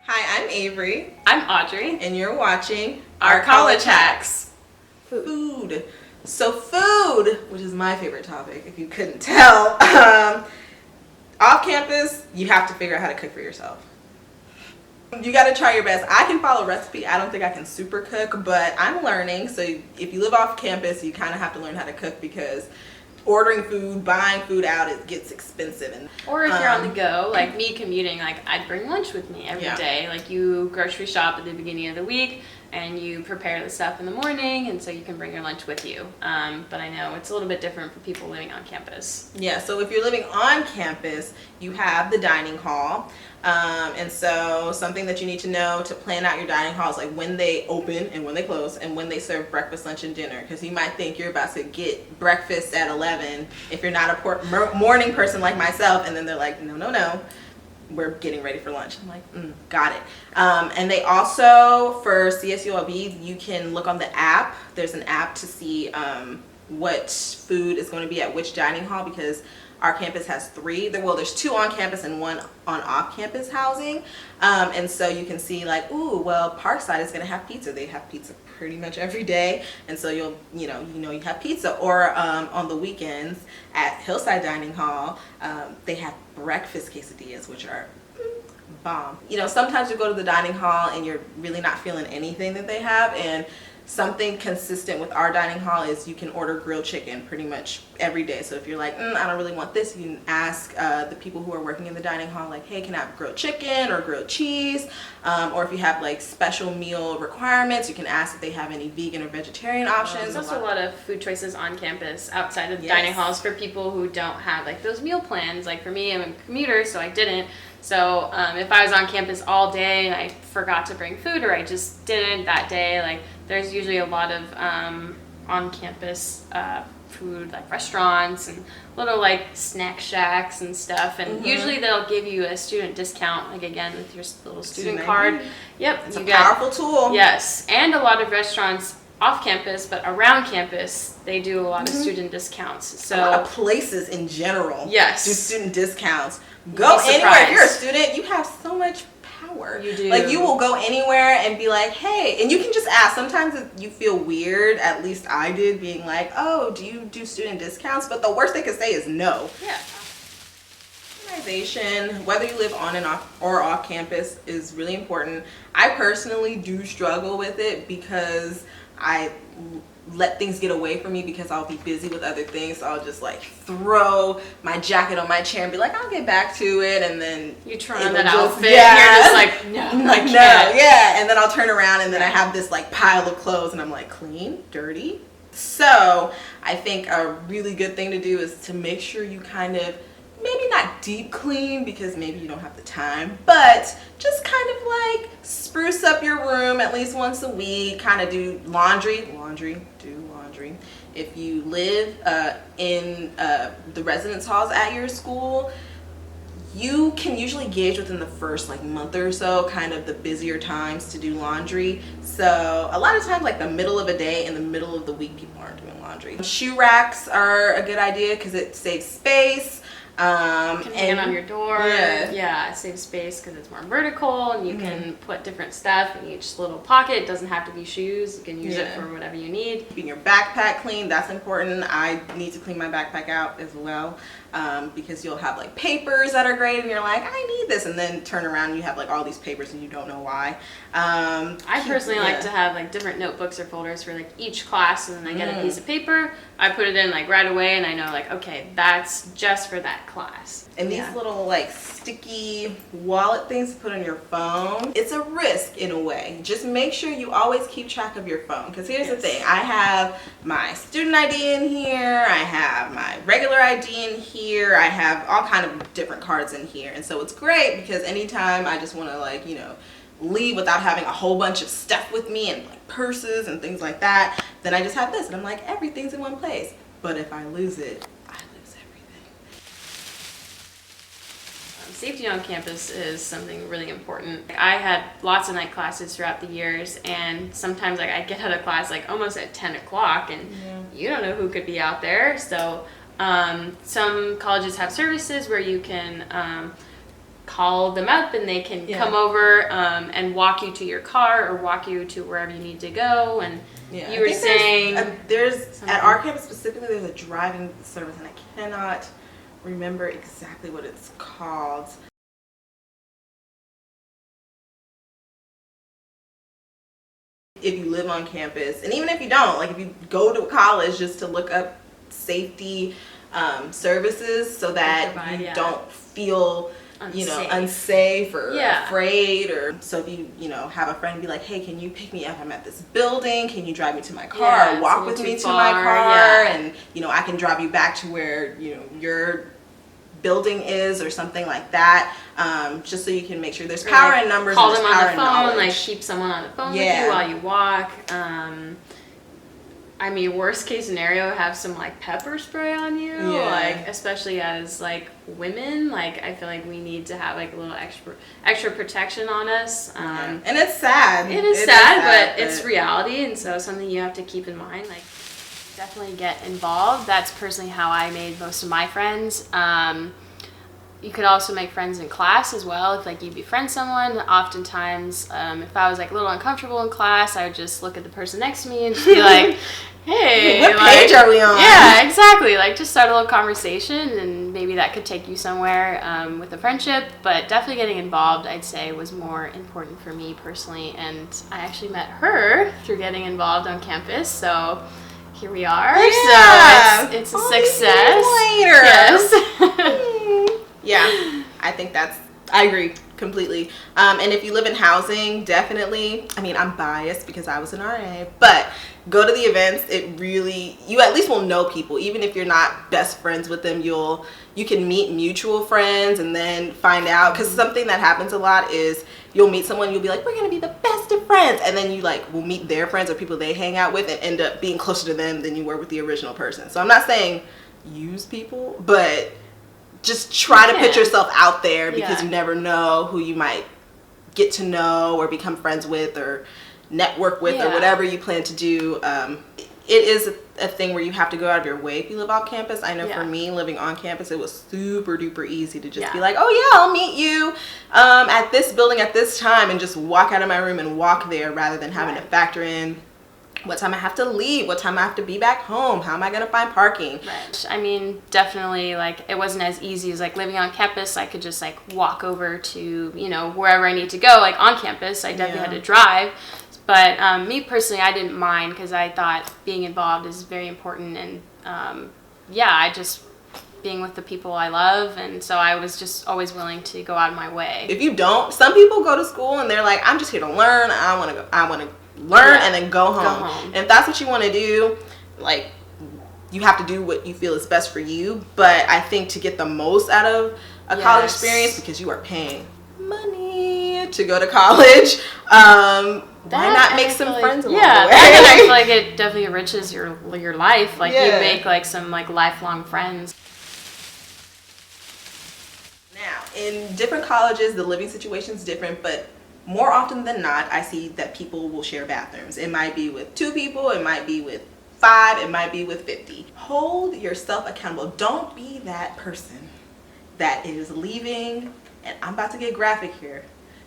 Hi, I'm Avery. I'm Audrey. And you're watching Our College Hacks. Food. So food, which is my favorite topic, if you couldn't tell. Off campus, you have to figure out how to cook for yourself. You got to try your best. I can follow a recipe. I don't think I can super cook, but I'm learning. So if you live off campus, you kind of have to learn how to cook because ordering food, buying food out, it gets expensive. Or if you're on the go, like me commuting, like I'd bring lunch with me every day. Like you grocery shop at the beginning of the week and you prepare the stuff in the morning, and so you can bring your lunch with you. But I know it's a little bit different for people living on campus. Yeah, so if you're living on campus, you have the dining hall. And so something that you need to know to plan out your dining hall is like when they open and when they close and when they serve breakfast, lunch, and dinner. Because you might think you're about to get breakfast at 11 if you're not a morning person like myself, and then they're like, no, we're getting ready for lunch. I'm like, got it. And they also, for CSULB, you can look on the app. There's an app to see what food is going to be at which dining hall, because our campus has three. There's two on campus and one on off-campus housing. And so you can see like, Parkside is going to have pizza. They have pizza pretty much every day. And so you have pizza. Or on the weekends at Hillside Dining Hall, they have breakfast quesadillas, which are bomb. Sometimes you go to the dining hall and you're really not feeling anything that they have, and something consistent with our dining hall is you can order grilled chicken pretty much every day. So if you're like, I don't really want this, you can ask the people who are working in the dining hall, like, hey, can I have grilled chicken or grilled cheese? Or if you have like special meal requirements, you can ask if they have any vegan or vegetarian options. There's also a lot of food choices on campus outside of the dining halls for people who don't have like those meal plans. Like for me, I'm a commuter, so I didn't. So if I was on campus all day and I forgot to bring food, or I just didn't that day, like there's usually a lot of on-campus food, like restaurants and little like snack shacks and stuff. And usually they'll give you a student discount, like again with your little student card. Yep, it's a powerful tool. Yes, and a lot of restaurants off campus, but around campus, they do a lot of student discounts. So a lot of places in general do student discounts. Go anywhere. If you're a student, you have so much power. You do. Like you will go anywhere and be like, hey, and you can just ask. Sometimes you feel weird, at least I did, being like, oh, do you do student discounts? But the worst they could say is no. Yeah. Organization, whether you live on and off or off campus, is really important. I personally do struggle with it because I let things get away from me because I'll be busy with other things. So I'll just like throw my jacket on my chair and be like, I'll get back to it, and then you try on that outfit and you're just like, and then I'll turn around and then I have this like pile of clothes and I'm like, clean, dirty. So I think a really good thing to do is to make sure you kind of, maybe not deep clean because maybe you don't have the time, but just kind of like spruce up your room at least once a week, kind of do laundry. If you live in the residence halls at your school, you can usually gauge within the first like month or so kind of the busier times to do laundry. So a lot of times like the middle of a day and the middle of the week, people aren't doing laundry. Shoe racks are a good idea because it saves space. You can hang it on your door. It saves space because it's more vertical, and you can put different stuff in each little pocket. It doesn't have to be shoes. You can use it for whatever you need. Keeping your backpack clean, that's important. I need to clean my backpack out as well because you'll have like papers that are great and you're like, I need this, and then turn around and you have like all these papers and you don't know why. I personally like to have like different notebooks or folders for like each class, and then I get a piece of paper, I put it in like right away, and I know like, okay, that's just for that class. And these little like sticky wallet things to put on your phone, it's a risk in a way. Just make sure you always keep track of your phone, because here's the thing, I have my student ID in here, I have my regular ID in here, I have all kind of different cards in here, and so it's great because anytime I just want to like, leave without having a whole bunch of stuff with me and like purses and things like that, then I just have this and I'm like, everything's in one place. But if I lose it, I lose everything. Safety on campus is something really important. I had lots of night classes throughout the years, and sometimes like I get out of class like almost at 10 o'clock, and you don't know who could be out there. So some colleges have services where you can call them up and they can come over and walk you to your car or walk you to wherever you need to go. And you were saying there's at our campus specifically, there's a driving service, and I cannot remember exactly what it's called. If you live on campus, and even if you don't, like if you go to college, just to look up safety services so that you don't feel unsafe or afraid. Or so if you have a friend be like, hey, can you pick me up? I'm at this building, can you drive me to my car or walk with me to my car, and I can drive you back to where your building is or something like that, just so you can make sure there's power in numbers. Call them on the phone, like keep someone on the phone with you while you walk. I mean, worst case scenario, have some like pepper spray on you, like especially as like women. Like I feel like we need to have like a little extra protection on us. And it's sad. It is sad, but it's reality, and so something you have to keep in mind. Like definitely get involved. That's personally how I made most of my friends. You could also make friends in class as well. If like you befriend someone, oftentimes if I was like a little uncomfortable in class, I would just look at the person next to me and just be like, hey, what page are we on? Yeah, exactly. Like just start a little conversation, and maybe that could take you somewhere with a friendship. But definitely getting involved, I'd say, was more important for me personally. And I actually met her through getting involved on campus. So here we are. Yeah. So it's a success. Later. Yes. Yeah, I think I agree completely. And if you live in housing, definitely, I mean, I'm biased because I was an RA, but go to the events. You at least will know people. Even if you're not best friends with them, you can meet mutual friends and then find out, because something that happens a lot is you'll meet someone, you'll be like, we're gonna be the best of friends, and then you like will meet their friends or people they hang out with and end up being closer to them than you were with the original person. So I'm not saying use people, but just try to put yourself out there, because you never know who you might get to know or become friends with or network with or whatever you plan to do. It is a thing where you have to go out of your way if you live off campus. I know for me, living on campus, it was super duper easy to just be like, oh yeah, I'll meet you at this building at this time, and just walk out of my room and walk there, rather than having to factor in what time I have to leave, what time I have to be back home, how am I going to find parking. Right. I mean, definitely, like, it wasn't as easy as, like, living on campus. I could just, like, walk over to, wherever I need to go. Like, on campus, I definitely had to drive. But me personally, I didn't mind, because I thought being involved is very important. And, I just being with the people I love, and so I was just always willing to go out of my way. If you don't, some people go to school and they're like, I'm just here to learn, I want to learn and then go home. And if that's what you want to do, like, you have to do what you feel is best for you. But I think to get the most out of a college experience, because you are paying money to go to college, why not make some friends along the way? And I feel like it definitely enriches your life. Like you make like some like lifelong friends. Now, in different colleges, the living situation is different, but more often than not, I see that people will share bathrooms. It might be with 2 people, it might be with 5, it might be with 50. Hold yourself accountable. Don't be that person that is leaving, and I'm about to get graphic here.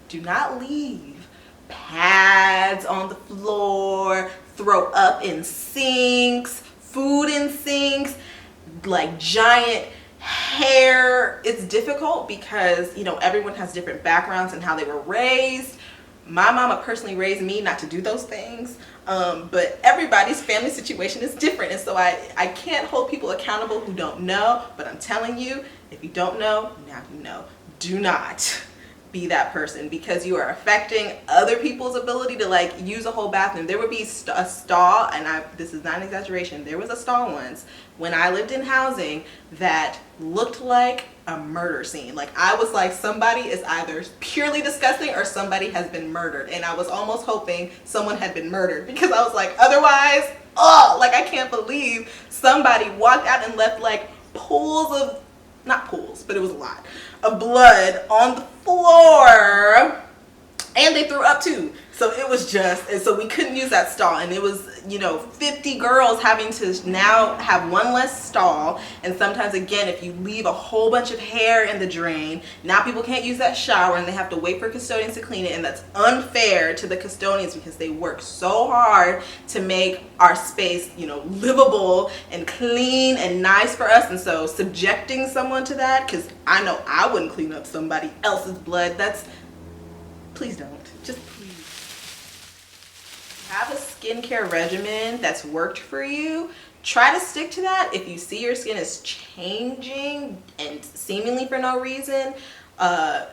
Do not leave pads on the floor, throw up in sinks, food in sinks, like giant hair. It's difficult because everyone has different backgrounds and how they were raised. My mama personally raised me not to do those things, but everybody's family situation is different, and so I can't hold people accountable who don't know. But I'm telling you, if you don't know, now you know. Do not be that person, because you are affecting other people's ability to like use a whole bathroom. There would be a stall, and this is not an exaggeration, there was a stall once when I lived in housing that looked like a murder scene. Like, I was like, somebody is either purely disgusting or somebody has been murdered, and I was almost hoping someone had been murdered, because I was like, otherwise, like, I can't believe somebody walked out and left like pools of, not pools, but it was a lot of blood on the floor. And they threw up too. So it was just, and so we couldn't use that stall. And it was, 50 girls having to now have one less stall. And sometimes, again, if you leave a whole bunch of hair in the drain, now people can't use that shower and they have to wait for custodians to clean it. And that's unfair to the custodians because they work so hard to make our space, livable and clean and nice for us. And so subjecting someone to that, because I know I wouldn't clean up somebody else's blood, please don't. Just please. Have a skincare regimen that's worked for you. Try to stick to that. If you see your skin is changing and seemingly for no reason, a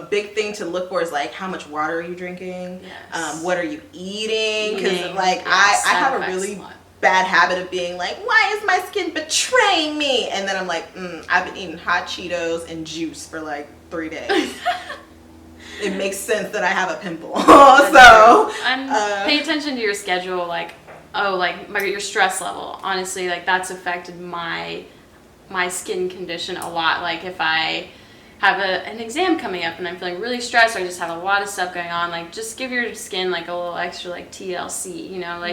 big thing to look for is like how much water are you drinking? Yes. What are you eating? Because I have a really bad habit of being like, why is my skin betraying me? And then I'm like, I've been eating hot Cheetos and juice for like 3 days. It makes sense that I have a pimple. So and pay attention to your schedule, your stress level. Honestly, that's affected my skin condition a lot. Like if I have an exam coming up and I'm feeling really stressed, or I just have a lot of stuff going on, just give your skin a little extra TLC,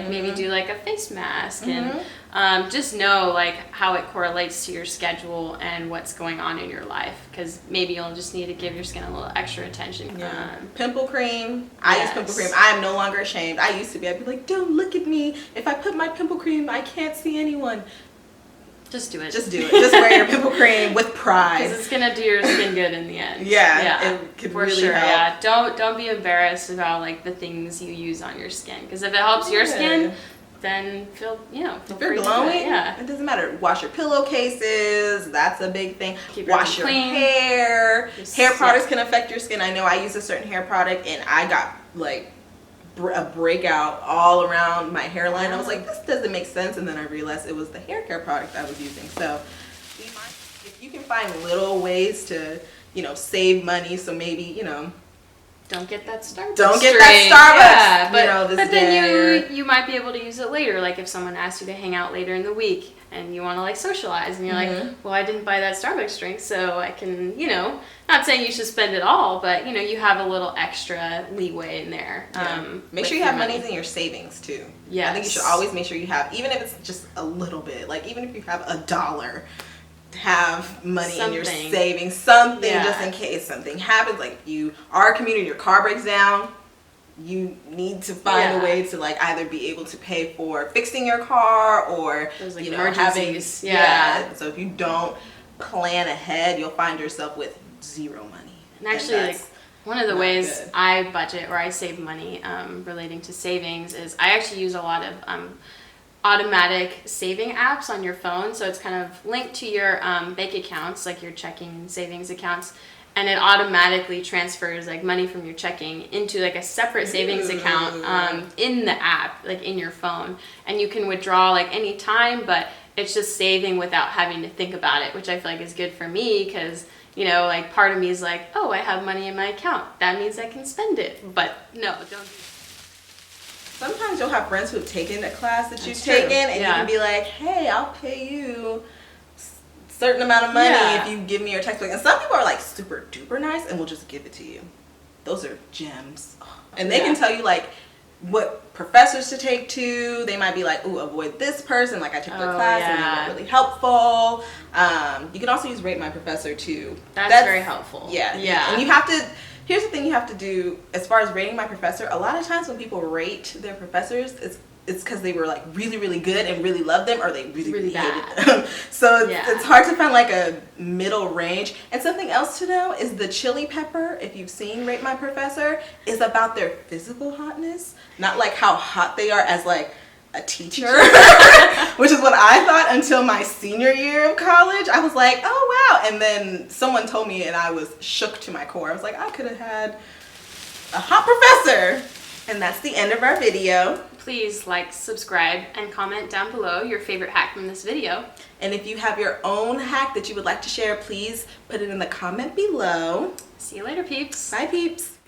maybe do a face mask and just know how it correlates to your schedule and what's going on in your life, because maybe you'll just need to give your skin a little extra attention. Pimple cream. I use pimple cream. I am no longer ashamed. I used to be. I'd be like, don't look at me. If I put my pimple cream, I can't see anyone. Just do it. Just do it. Just wear your pimple cream with pride. Because it's gonna do your skin good in the end. Yeah. It could for really sure. help. Yeah. Don't be embarrassed about the things you use on your skin. Because if it helps your skin, then feel if you're glowing, it doesn't matter. Wash your pillowcases. That's a big thing. Wash your hair. Hair products can affect your skin. I know I use a certain hair product and I got a breakout all around my hairline. I was like, this doesn't make sense, and then I realized it was the hair care product I was using. So if you can find little ways to save money, so maybe don't get that Starbucks. Yeah, but then you might be able to use it later. If someone asks you to hang out later in the week and you want to socialize, and you're well, I didn't buy that Starbucks drink, so I can, not saying you should spend it all, but you have a little extra leeway in there. Make sure you have money in your savings too. Yeah, I think you should always make sure you have, even if it's just a little bit, even if you have $1. Have money in your savings, something just in case something happens. You are a commuter, your car breaks down, you need to find a way to either be able to pay for fixing your car or those emergencies. So if you don't plan ahead, you'll find yourself with zero money. And actually, one of the ways I budget or I save money relating to savings is I actually use a lot of automatic saving apps on your phone. So it's kind of linked to your bank accounts, your checking and savings accounts, and it automatically transfers money from your checking into a separate savings account in the app, in your phone, and you can withdraw any time, but it's just saving without having to think about it, which I feel is good for me because part of me is oh, I have money in my account, that means I can spend it. But no, don't. Sometimes you'll have friends who have taken a class that you've taken, and you can be like, hey, I'll pay you a certain amount of money if you give me your textbook. And some people are super duper nice and will just give it to you. Those are gems. And they can tell you what professors to take to. They might be like, ooh, avoid this person. I took their class and they were really helpful. You can also use Rate My Professor too. That's very helpful. Yeah. And you have to, here's the thing you have to do as far as rating my professor. A lot of times when people rate their professors, it's because they were really, really good and really loved them, or they really, really hated them. So it's hard to find a middle range. And something else to know is the chili pepper, if you've seen Rate My Professor, is about their physical hotness, not how hot they are as a teacher, which is what I thought until my senior year of college. I was like, oh wow. And then someone told me and I was shook to my core. I was like, I could have had a hot professor. And that's the end of our video. Please subscribe, and comment down below your favorite hack from this video. And if you have your own hack that you would like to share, please put it in the comment below. See you later, peeps. Bye, peeps.